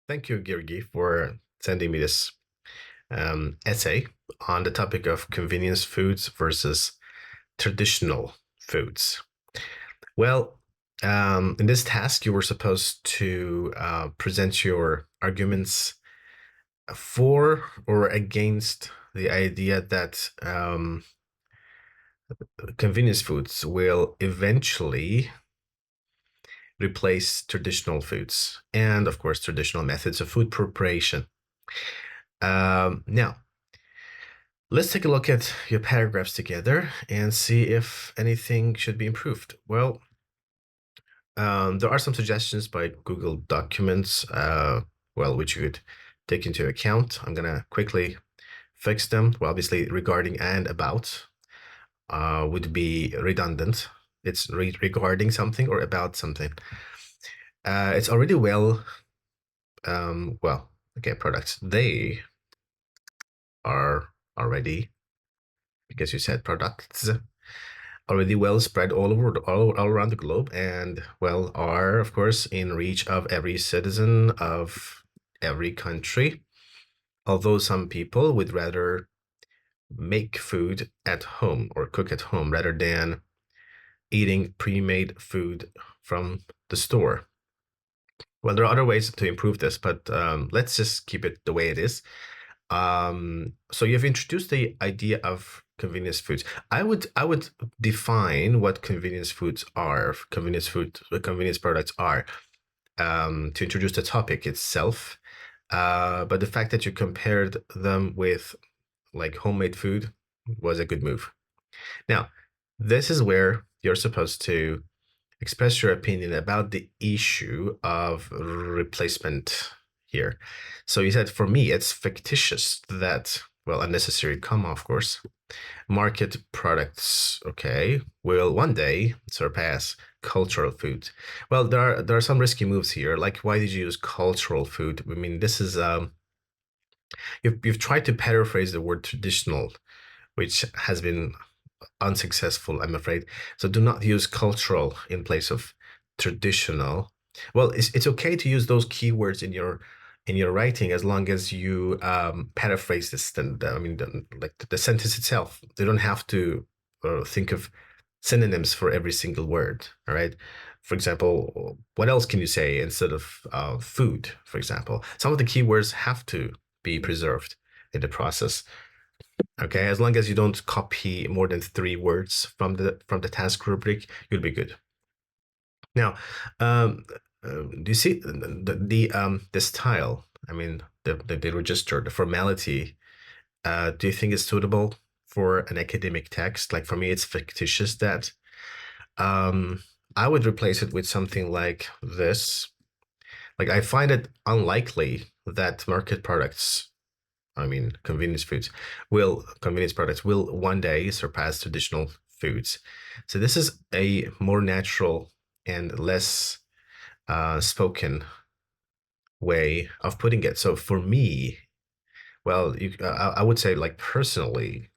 Thank you, Georgi, for sending me this essay on the topic of convenience foods versus traditional foods. Well, in this task, you were supposed to present your arguments for or against the idea that convenience foods will eventually replace traditional foods and, of course, traditional methods of food preparation. Now, let's take a look at your paragraphs together and see if anything should be improved. Well, there are some suggestions by Google Documents, which you could take into account. I'm going to quickly fix them. Well, obviously, regarding and about would be redundant. It's regarding something or about something. It's already okay, products. They are already, because you said products, already well spread all around the globe, and are of course in reach of every citizen of every country. Although some people would rather make food at home or cook at home rather than eating pre-made food from the store. Well, there are other ways to improve this, but let's just keep it the way it is. So you've introduced the idea of convenience foods. I would define what convenience foods are, convenience products are, to introduce the topic itself. But the fact that you compared them with like homemade food was a good move. Now, this is where you're supposed to express your opinion about the issue of replacement here. So you said, for me, it's fictitious that, unnecessary comma, of course, market products, okay, will one day surpass cultural food. Well, there are some risky moves here. Like, why did you use cultural food? I mean, this is you've tried to paraphrase the word traditional, which has been unsuccessful, I'm afraid. So do not use cultural in place of traditional. Well, it's okay to use those keywords in your writing as long as you paraphrase this. Like the sentence itself. They don't have to think of synonyms for every single word. All right. For example, what else can you say instead of food? For example, some of the keywords have to be preserved in the process. Okay, as long as you don't copy more than 3 words from the task rubric, you'll be good. Now, do you see the style? I mean, the register, the formality. Do you think it's suitable for an academic text? Like for me, it's fictitious that. I would replace it with something like this. Like I find it unlikely that market products, I mean, convenience products will one day surpass traditional foods. So this is a more natural and less spoken way of putting it. So for me, I would say, like, personally,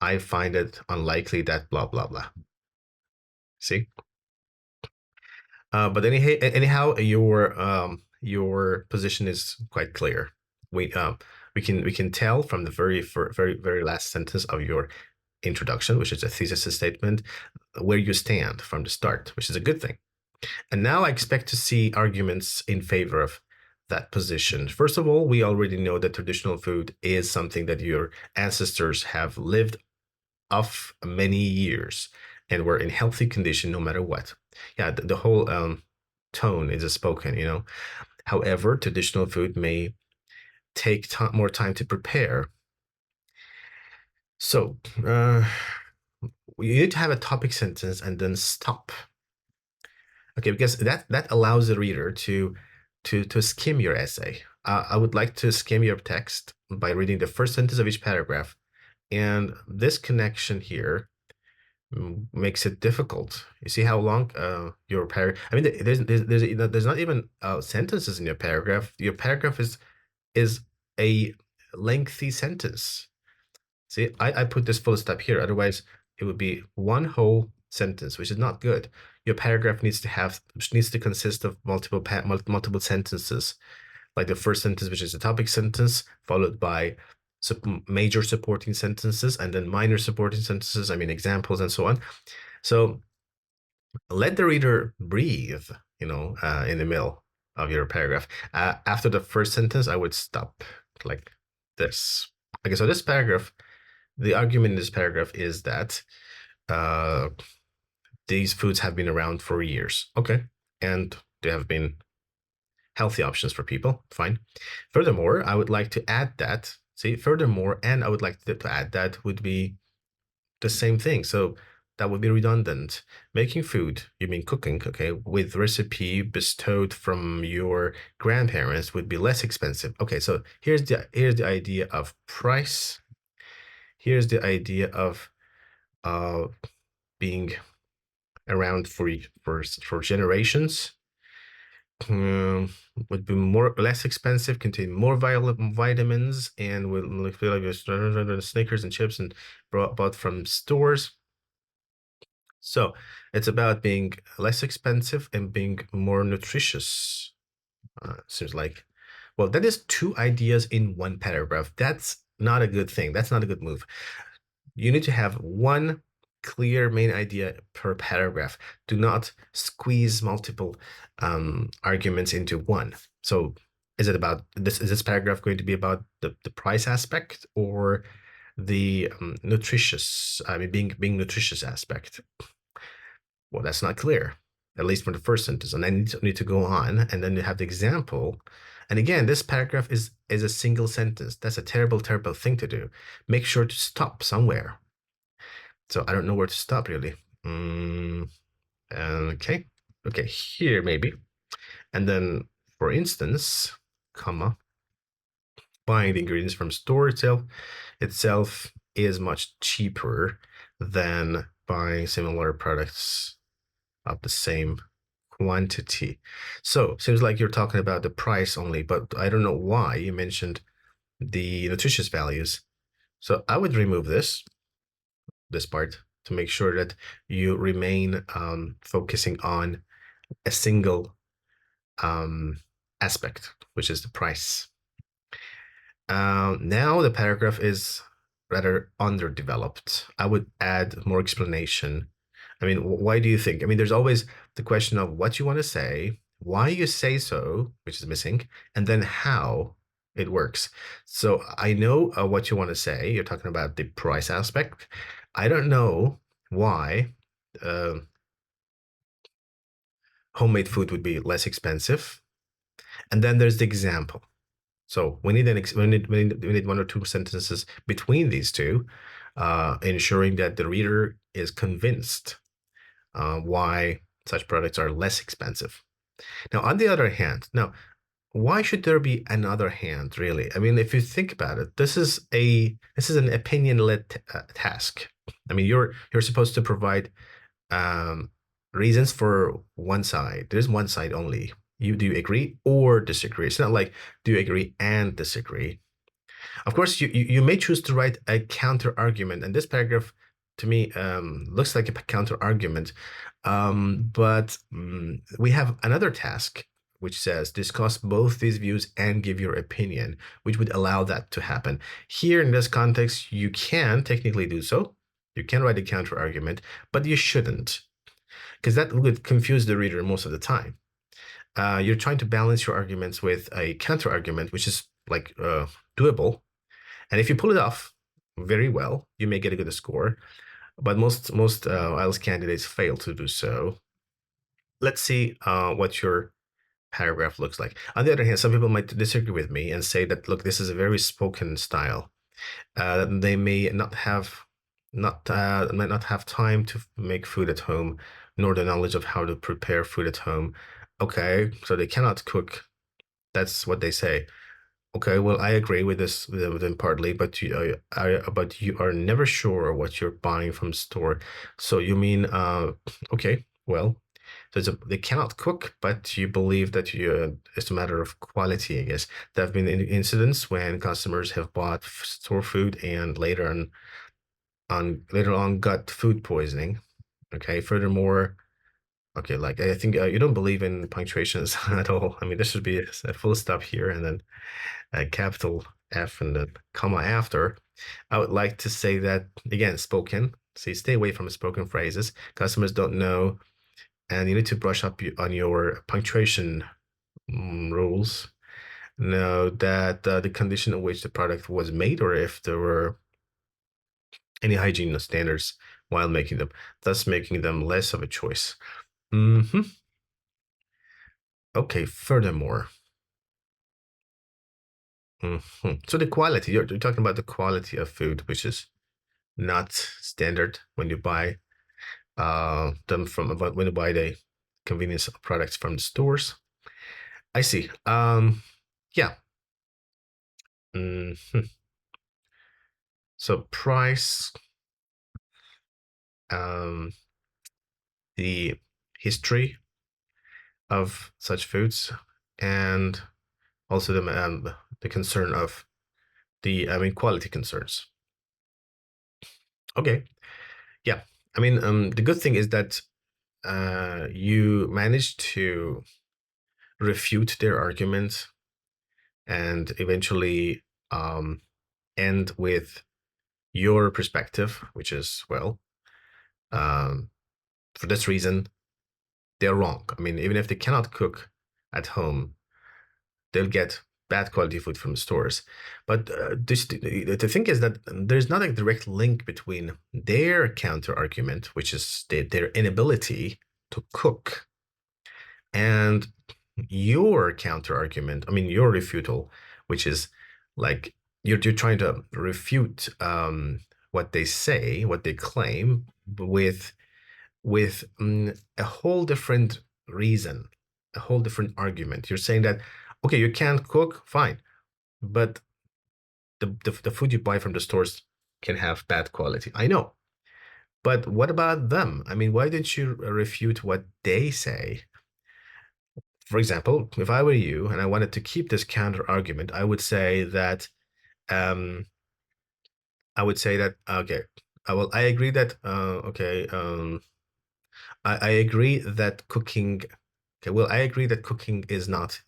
I find it unlikely that blah blah blah. See, but anyhow, your position is quite clear. We can tell from the very last sentence of your introduction, which is a thesis statement, where you stand from the start, which is a good thing. And now I expect to see arguments in favor of that position. First of all, we already know that traditional food is something that your ancestors have lived off many years and were in healthy condition no matter what. Yeah, the whole tone is a spoken, you know. However, traditional food may take more time to prepare. So you need to have a topic sentence and then stop. Okay, because that allows the reader to skim your essay. I would like to skim your text by reading the first sentence of each paragraph, and this connection here makes it difficult. You see how long your paragraph? I mean, there's not even sentences in your paragraph. Your paragraph is a lengthy sentence. See, I put this full stop here. Otherwise, it would be one whole sentence, which is not good. your paragraph needs to consist of multiple sentences, like the first sentence, which is the topic sentence, followed by major supporting sentences, and then minor supporting sentences, I mean examples and so on. So let the reader breathe, in the middle of your paragraph. After the first sentence, I would stop like this. Okay, so this paragraph, the argument in this paragraph is that uh, these foods have been around for years. Okay, and they have been healthy options for people. Fine. Furthermore, I would like to add that. See, furthermore, and I would like to add that would be the same thing. So that would be redundant. Making food, you mean cooking, okay, with recipe bestowed from your grandparents would be less expensive. Okay, so here's the idea of price. Here's the idea of uh being around for generations. Would be less expensive, contain more vitamins, and will feel like Snickers and chips and bought from stores. So it's about being less expensive and being more nutritious. Seems like, well, that is two ideas in one paragraph. That's not a good thing. That's not a good move. You need to have one clear main idea per paragraph. Do not squeeze multiple arguments into one. So is it about this? Is this paragraph going to be about the price aspect or the nutritious, I mean, being nutritious aspect? Well, that's not clear, at least for the first sentence. And I need to go on, and then you have the example. And again, this paragraph is a single sentence. That's a terrible, terrible thing to do. Make sure to stop somewhere. So I don't know where to stop really. Okay. Okay, here maybe. And then, for instance, comma, buying the ingredients from store itself is much cheaper than buying similar products of the same quantity. So seems like you're talking about the price only, but I don't know why you mentioned the nutritious values. So I would remove this part to make sure that you remain focusing on a single aspect, which is the price. Now the paragraph is rather underdeveloped. I would add more explanation. I mean, why do you think? I mean, there's always the question of what you want to say, why you say so, which is missing, and then how it works. So I know what you want to say. You're talking about the price aspect. I don't know why uh, homemade food would be less expensive. And then there's the example. So we need we need one or two sentences between these two, ensuring that the reader is convinced why such products are less expensive. Now, on the other hand, why should there be another hand, really? I mean, if you think about it, this is an opinion-led task. I mean, you're supposed to provide reasons for one side. There's one side only. Do you agree or disagree? It's not like do you agree and disagree. Of course, you may choose to write a counter argument, and this paragraph to me looks like a counter argument. But we have another task which says discuss both these views and give your opinion, which would allow that to happen. Here in this context, you can technically do so. You can write a counter argument, but you shouldn't, because that would confuse the reader most of the time. You're trying to balance your arguments with a counter argument, which is like doable. And if you pull it off very well, you may get a good score. But most IELTS candidates fail to do so. Let's see what your paragraph looks like. On the other hand, some people might disagree with me and say that, look, this is a very spoken style. They may not have might not have time to make food at home, nor the knowledge of how to prepare food at home. Okay, so they cannot cook. That's what they say. Okay, well, I agree with this with them partly, but you are never sure what you're buying from store. So you mean, okay, well, so they cannot cook, but you believe that it's a matter of quality, I guess. There have been incidents when customers have bought store food and later on got food poisoning. Okay, furthermore, Okay, like I think you don't believe in punctuations at all. I mean, there should be a full stop here and then a capital F and then comma after. I would like to say that again, spoken. So you stay away from spoken phrases. Customers don't know, and you need to brush up on your punctuation rules. Know that the condition in which the product was made, or if there were any hygiene standards while making them, thus making them less of a choice. Hmm. Okay, furthermore. So the quality, you're talking about the quality of food, which is not standard when you buy them from when you buy the convenience products from the stores. I see. Yeah. Mhm. So price, um, the history of such foods, and also the concern of the, I mean, quality concerns. Okay. Yeah. I mean, the good thing is that you managed to refute their argument and eventually end with your perspective, which is, well, um, for this reason, they're wrong. I mean, even if they cannot cook at home, they'll get bad quality food from stores. But the thing is that there's not a direct link between their counter argument, which is their inability to cook, and your counter argument. I mean, your refutal, which is like you're trying to refute what they say, what they claim, with a whole different reason, a whole different argument. You're saying that okay, you can't cook, fine, but the food you buy from the stores can have bad quality. I know, but what about them? I mean, why didn't you refute what they say? For example, if I were you and I wanted to keep this counter argument, um, I would say that okay, I agree that okay, I agree that cooking. Okay, well, I agree that cooking is not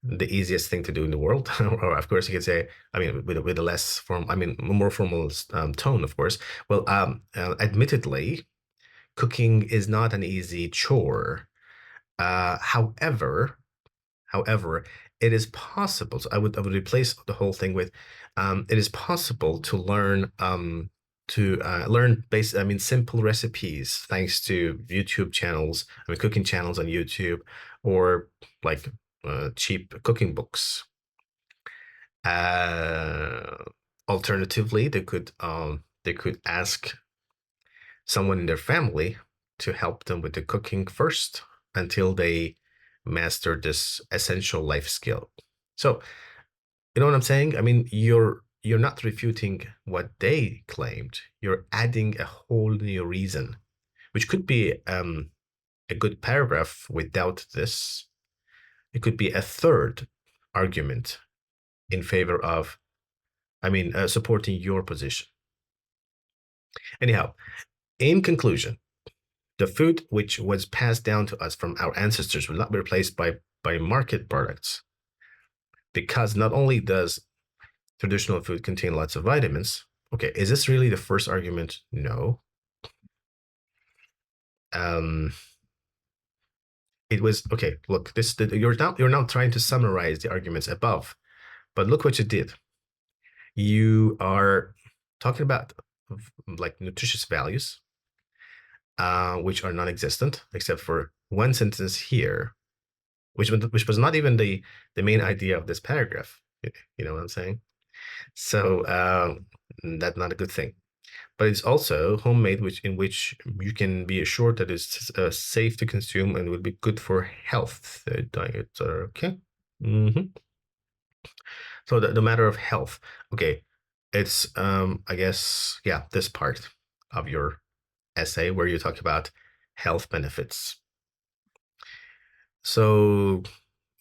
the easiest thing to do in the world. Or of course, you could say, I mean, with a less form, I mean, more formal tone, of course. Well, admittedly, cooking is not an easy chore. However, it is possible. So I would replace the whole thing with, it is possible to learn base. I mean, simple recipes thanks to YouTube channels. I mean, cooking channels on YouTube, or like cheap cooking books. Uh, Alternatively, they could ask someone in their family to help them with the cooking first until they master this essential life skill. So, you know what I'm saying? I mean, you're not refuting what they claimed. You're adding a whole new reason, which could be a good paragraph without this. It could be a third argument in favor of, I mean, supporting your position. Anyhow, in conclusion, the food which was passed down to us from our ancestors will not be replaced by market products, because not only does traditional food contain lots of vitamins. Okay, is this really the first argument? No. Um, it was okay. Look, you're now trying to summarize the arguments above, but look what you did. You are talking about like nutritious values, which are non-existent except for one sentence here, which was not even the main idea of this paragraph. You know what I'm saying? So that's not a good thing. But it's also homemade, in which you can be assured that it's safe to consume and will be good for health. Diets are okay. Hmm. So the matter of health, okay, it's I guess, yeah, this part of your essay where you talk about health benefits. So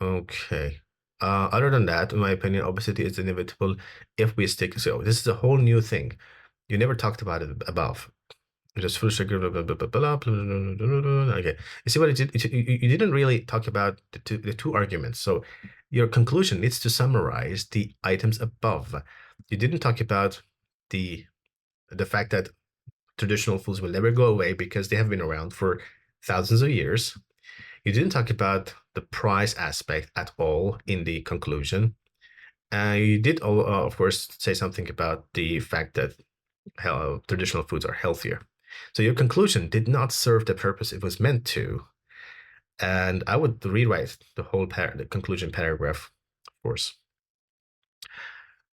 okay. Other than that, in my opinion, obesity is inevitable if we stick. So this is a whole new thing. You never talked about it above. Just full sugar, blah, blah, blah, blah, blah, blah, blah, blah, blah. Okay. You see what it did? You didn't really talk about the two arguments. So your conclusion needs to summarize the items above. You didn't talk about the the fact that traditional foods will never go away because they have been around for thousands of years. You didn't talk about the price aspect at all in the conclusion. You did, of course, say something about the fact that traditional foods are healthier. So your conclusion did not serve the purpose it was meant to. And I would rewrite the whole the conclusion paragraph, of course.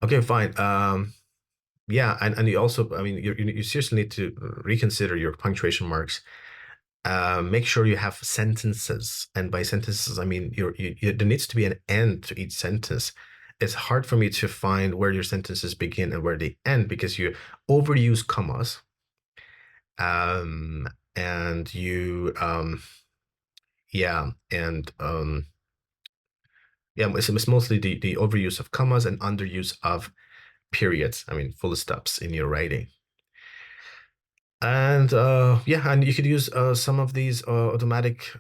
Okay, fine. Yeah, and you also, I mean, you seriously need to reconsider your punctuation marks. Make sure you have sentences, and by sentences, I mean there needs to be an end to each sentence. It's hard for me to find where your sentences begin and where they end because you overuse commas, um, and you, yeah, and yeah, it's mostly the overuse of commas and underuse of periods. I mean, full stops in your writing. And yeah, and you could use some of these automatic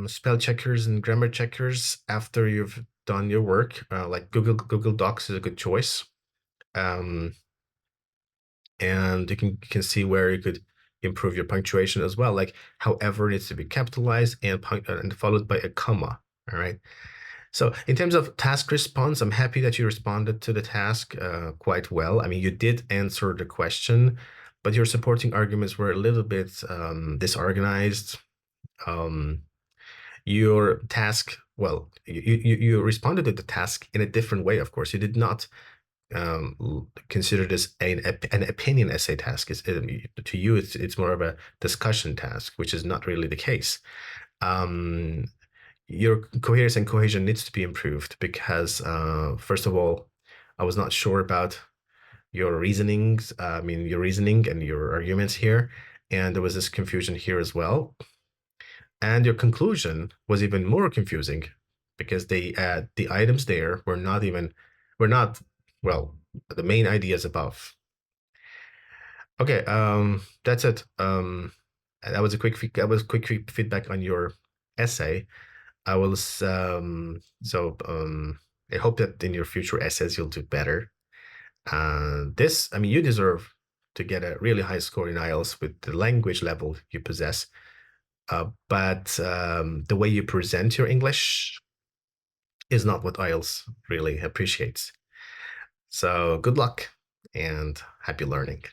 spell checkers and grammar checkers after you've done your work. Like Google Docs is a good choice. Um, and you can see where you could improve your punctuation as well. Like however needs to be capitalized and followed by a comma. All right. So in terms of task response, I'm happy that you responded to the task quite well. I mean, you did answer the question, but your supporting arguments were a little bit disorganized. Um, your task, well, you responded to the task in a different way, of course. You did not consider this an opinion essay task. To you, it's more of a discussion task, which is not really the case. Um, your coherence and cohesion needs to be improved because, first of all, I was not sure about your reasonings. I mean, your reasoning and your arguments here, and there was this confusion here as well. And your conclusion was even more confusing because the items there were not well the main ideas above. Okay, that's it. That was quick feedback on your essay. I will I hope that in your future essays you'll do better. I mean, you deserve to get a really high score in IELTS with the language level you possess. But the way you present your English is not what IELTS really appreciates. So good luck and happy learning.